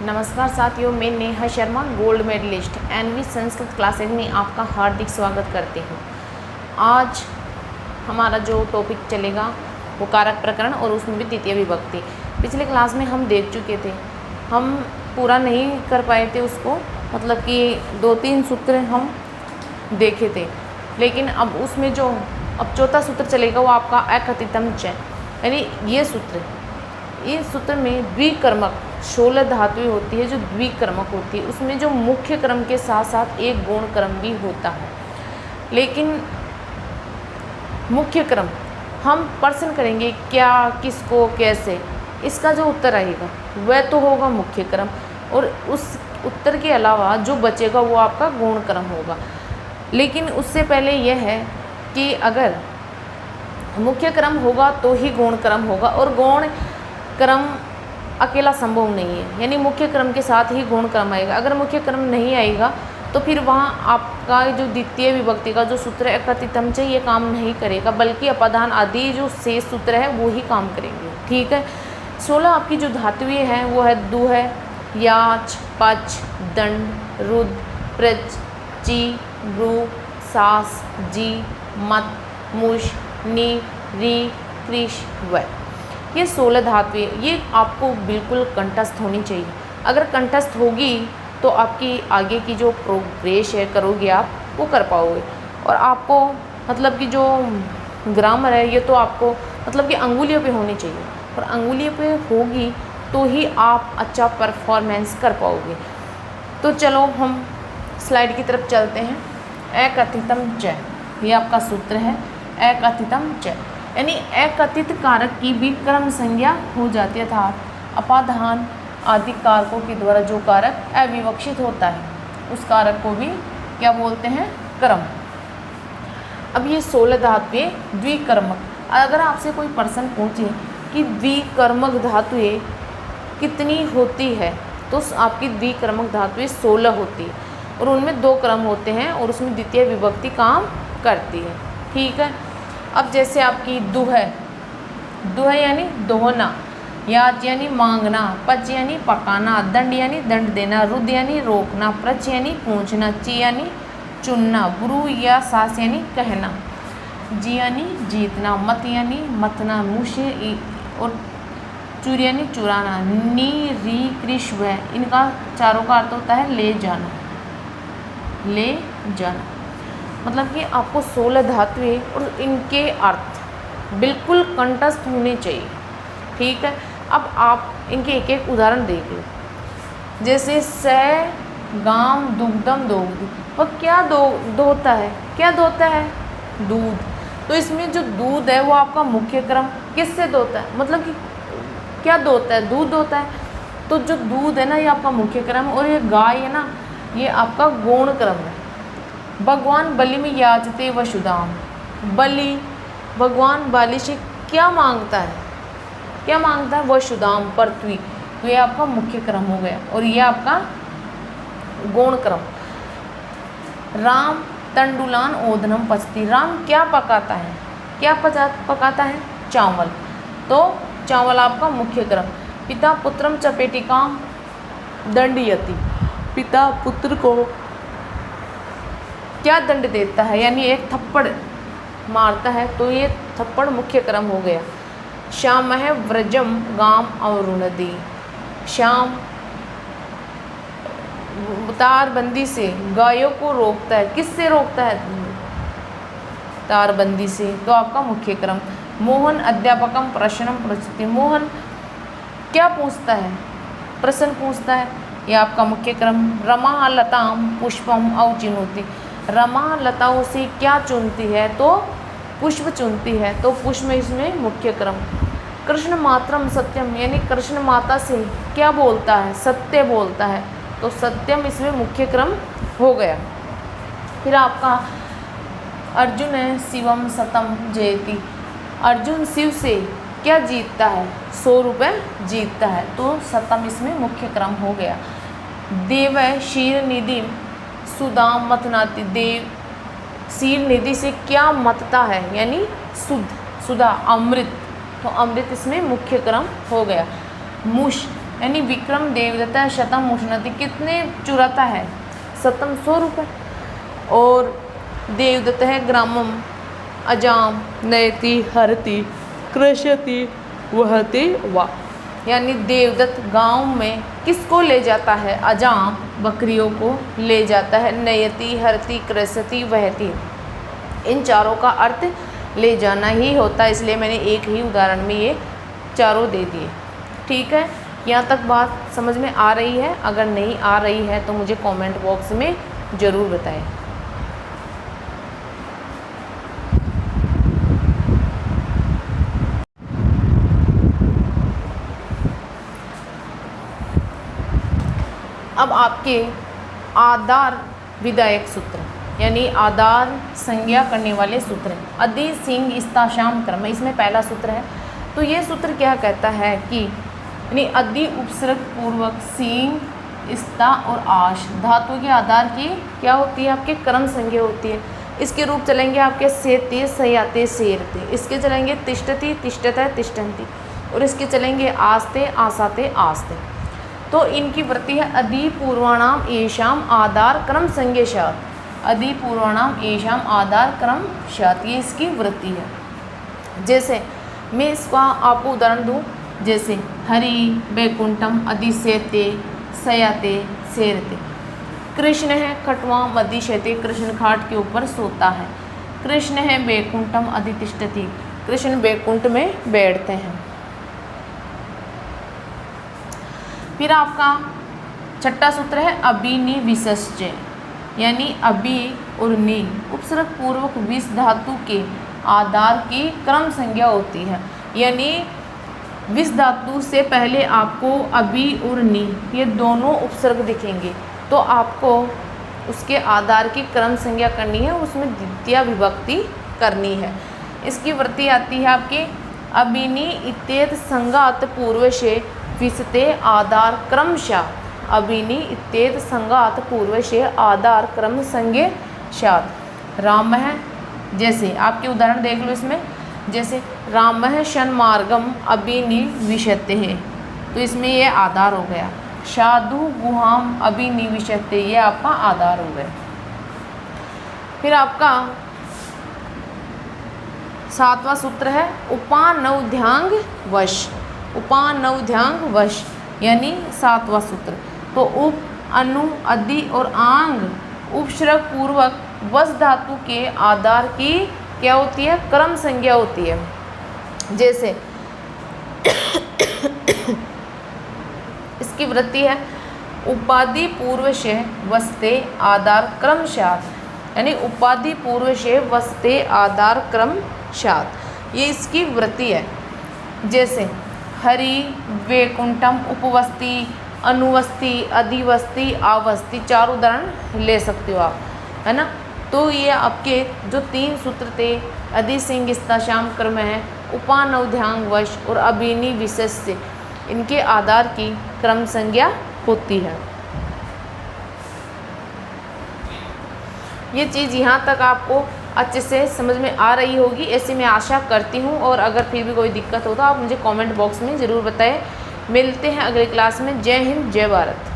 नमस्कार साथियों, मैं Neha Sharma gold medallist NV Sanskrit classes में आपका हार्दिक स्वागत करती हूँ। आज हमारा जो टॉपिक चलेगा वो कारक प्रकरण और उसमें भी द्वितीय विभक्ति। पिछले क्लास में हम देख चुके थे, हम पूरा नहीं कर पाए थे उसको, मतलब कि 2-3 सूत्र हम देखे थे, लेकिन अब उसमें जो अब चौथा सूत्र चलेगा वो आपका अकथितम च, यानी ये सूत्र में द्विकर्मक 16 धातुएं होती है जो द्विकर्मक होती है। उसमें जो मुख्य क्रम के साथ साथ एक गौण क्रम भी होता है, लेकिन मुख्य क्रम हम प्रश्न करेंगे क्या, किसको, कैसे, इसका जो उत्तर आएगा वह तो होगा मुख्य क्रम, और उस उत्तर के अलावा जो बचेगा वो आपका गौण क्रम होगा। लेकिन उससे पहले यह है कि अगर मुख्य क्रम होगा तो ही गौण क्रम होगा, और गौण क्रम अकेला संभव नहीं है, यानी मुख्य क्रम के साथ ही गौण क्रम आएगा। अगर मुख्य क्रम नहीं आएगा तो फिर वहाँ आपका जो द्वितीय विभक्ति का जो सूत्र है अकथितम च, ये काम नहीं करेगा, बल्कि अपादान आदि जो शेष सूत्र है वो ही काम करेंगे। ठीक है। 16 आपकी जो धातुएं हैं वो है दु है, याच, पच, दंड, रुद, प्रच, ची, ब्रू, सास, जी, मत, मुश, नी, री, कृष, व। ये 16 धातुएं ये आपको बिल्कुल कंठस्थ होनी चाहिए। अगर कंठस्थ होगी तो आपकी आगे की जो प्रोग्रेस है करोगे आप वो कर पाओगे, और आपको मतलब कि जो ग्रामर है ये तो आपको मतलब कि अंगुलियों पे होनी चाहिए, और अंगुलियों पे होगी तो ही आप अच्छा परफॉर्मेंस कर पाओगे। तो चलो हम स्लाइड की तरफ चलते हैं। अकथितम च, ये आपका सूत्र है अकथितम च, यानी अकथित कारक की भी क्रम संज्ञा हो जाती है, अर्थात अपादान आदि कारकों के द्वारा जो कारक अविवक्षित होता है उस कारक को भी क्या बोलते हैं, क्रम। अब ये 16 धातुएं द्विकर्मक, अगर आपसे कोई प्रश्न पूछे कि द्विकर्मक धातुएं कितनी होती है तो आपकी द्विकर्मक धातुएं 16 होती है, और उनमें 2 क्रम होते हैं और उसमें द्वितीय विभक्ति काम करती है। ठीक है। अब जैसे आपकी दु है यानी दोहना, याच यानी मांगना, पच यानी पकाना, दंड यानी दंड देना, रुद यानी रोकना, प्रच यानी पूछना, ची यानी चुनना, ब्रू या सास यानी कहना, जी यानी जीतना, मत यानी मतना, मुश और चूर यानी चुराना, नी, री, कृष, व, इनका चारों का अर्थ होता है ले जाना, ले जाना। मतलब कि आपको 16 धातुएं और इनके अर्थ बिल्कुल कंठस्थ होने चाहिए। ठीक है। अब आप इनके एक एक उदाहरण देख लो। जैसे स, गाम, दुग्धम, दोग्ध, वह क्या दोहता है, क्या दोहता है, दूध। तो इसमें जो दूध है वो आपका मुख्य क्रम किससे दोहता है, मतलब कि क्या दोहता है, दूध दोहता है। तो जो दूध है ना ये आपका मुख्य क्रम है, और ये गाय है ना ये आपका गौण क्रम है। भगवान बलि में याचते वसुधाम, बलि भगवान बलि से क्या मांगता है, क्या मांगता है, वसुधाम, पृथ्वी। तो ये आपका मुख्य क्रम हो गया, और ये आपका गौण क्रम। राम तंडुलान ओदनम पचती, राम क्या पकाता है, क्या पकाता है, चावल। तो चावल आपका मुख्य क्रम। पिता पुत्रम चपेटिकाम दंडयति, पिता पुत्र को क्या दंड देता है, यानी एक थप्पड़ मारता है, तो ये थप्पड़ मुख्य क्रम हो गया। श्याम है व्रजम गाम अवरुणदी, श्याम तारबंदी से गायों को रोकता है, किससे रोकता है, तारबंदी से, तो आपका मुख्य क्रम। मोहन अध्यापकम प्रश्नम पृच्छति, मोहन क्या पूछता है, प्रश्न पूछता है, ये आपका मुख्य क्रम। रमा लताम पुष्पम अवचिनोति, रमा लताओं से क्या चुनती है, तो पुष्प चुनती है, तो पुष्प इसमें मुख्य क्रम। कृष्ण मात्रम सत्यम, यानी कृष्ण माता से क्या बोलता है, सत्य बोलता है, तो सत्यम इसमें मुख्य क्रम हो गया। फिर आपका अर्जुन है शिवम सतम जयति, अर्जुन शिव से क्या जीतता है, 100 रुपये जीतता है, तो सतम इसमें मुख्य क्रम हो गया। देव शीर निधि सुदाम मतनाति, देव शीर निधि से क्या मतता है, यानी सुधा, अमृत, तो अमृत इसमें मुख्य क्रम हो गया। मुश यानी विक्रम देवदत्ता शतम उष्णति, कितने चुराता है? शतम 100 रुपये। और देवदत्त है ग्रामम अजाम नयति हरति कृषति वहति वा, यानी देवदत्त गांव में किसको ले जाता है? अजाम बकरियों को ले जाता है। नयति हरति कृषति वहति, इन चारों का अर्थ ले जाना ही होता है, इसलिए मैंने एक ही उदाहरण में ये चारों दे दिए। ठीक है, यहाँ तक बात समझ में आ रही है? अगर नहीं आ रही है तो मुझे कमेंट बॉक्स में ज़रूर बताएं। अब आपके आधार विधायक सूत्र, यानी आधार संज्ञा करने वाले सूत्र हैं। अदि सिंह इस्ताशाम क्रम, इसमें पहला सूत्र है। तो ये सूत्र क्या कहता है कि यानी अदि उपसर्ग पूर्वक सिंह इस्ता और आश धातु के आधार की क्या होती है? आपके क्रम संज्ञा होती है। इसके रूप चलेंगे आपके सेते सयाते सेरते, इसके चलेंगे तिष्ठति तिष्ठतः तिष्ठन्ति, और इसके चलेंगे आस्ते आसाते आस्ते। तो इनकी वृत्ति है अदि पूर्वाणाम एशाम आधार क्रम संज्ञा शात, अदि पूर्वाणाम एशाम आधार क्रम शात, ये इसकी वृत्ति है। जैसे मैं इसका आपको उदाहरण दूं, जैसे हरि बैकुंठम अधिसेते सयाते सेरते। कृष्ण है खटवा मदिशते, कृष्ण खाट के ऊपर सोता है। कृष्ण है बैकुंठम अधितिष्ठति, कृष्ण बैकुंठ में बैठते हैं। फिर आपका छठा सूत्र है अभिनि विसर्जय, यानी अभि और नि उपसर्ग पूर्वक विस धातु के आधार की क्रम संज्ञा होती है। यानी विस धातु से पहले आपको अभि और नि ये दोनों उपसर्ग दिखेंगे, तो आपको उसके आधार की क्रम संज्ञा करनी है, उसमें द्वितीय विभक्ति करनी है। इसकी वृत्ति आती है आपकी अभिनि इत्येत संगात पूर्व से विसते आधार क्रमशः, अभिनि इत्येत संगात पूर्व से आधार क्रम संज्ञा शात। राम है, जैसे आपके उदाहरण देख लो इसमें, जैसे राम है शन मार्गम अभिनि विशते है, तो इसमें ये आधार हो गया। साधु गुहाम अभिनि विशते, ये आपका आधार हो गया। फिर आपका सातवां सूत्र है उपानवध्यांग वश, उपानवध्यांग वश यानी सातवां सूत्र। तो उप अनु अदि और आंग उपसर्ग पूर्वक वस धातु के आधार की क्या होती है? क्रम संज्ञा होती है। जैसे इसकी वृत्ति है उपाधि पूर्व से वस्ते आधार क्रम शात, यानी उपाधि पूर्व से वस्ते आधार क्रम शात, ये इसकी वृत्ति है। जैसे हरि वैकुंठम उपवस्ती अनुवस्ती अधिवस्ती आवस्ती, चार उदाहरण ले सकते हो आप, है ना। तो ये आपके जो तीन सूत्र थे अदि सिंह इस्ताशाम क्रम है, उपानवध्यांग वश और अभिनि विशेष से, इनके आधार की क्रम संज्ञा होती है। ये चीज़ यहाँ तक आपको अच्छे से समझ में आ रही होगी, ऐसी मैं आशा करती हूँ। और अगर फिर भी कोई दिक्कत हो तो आप मुझे कमेंट बॉक्स में ज़रूर बताएं। मिलते हैं अगले क्लास में। जय हिंद, जय भारत।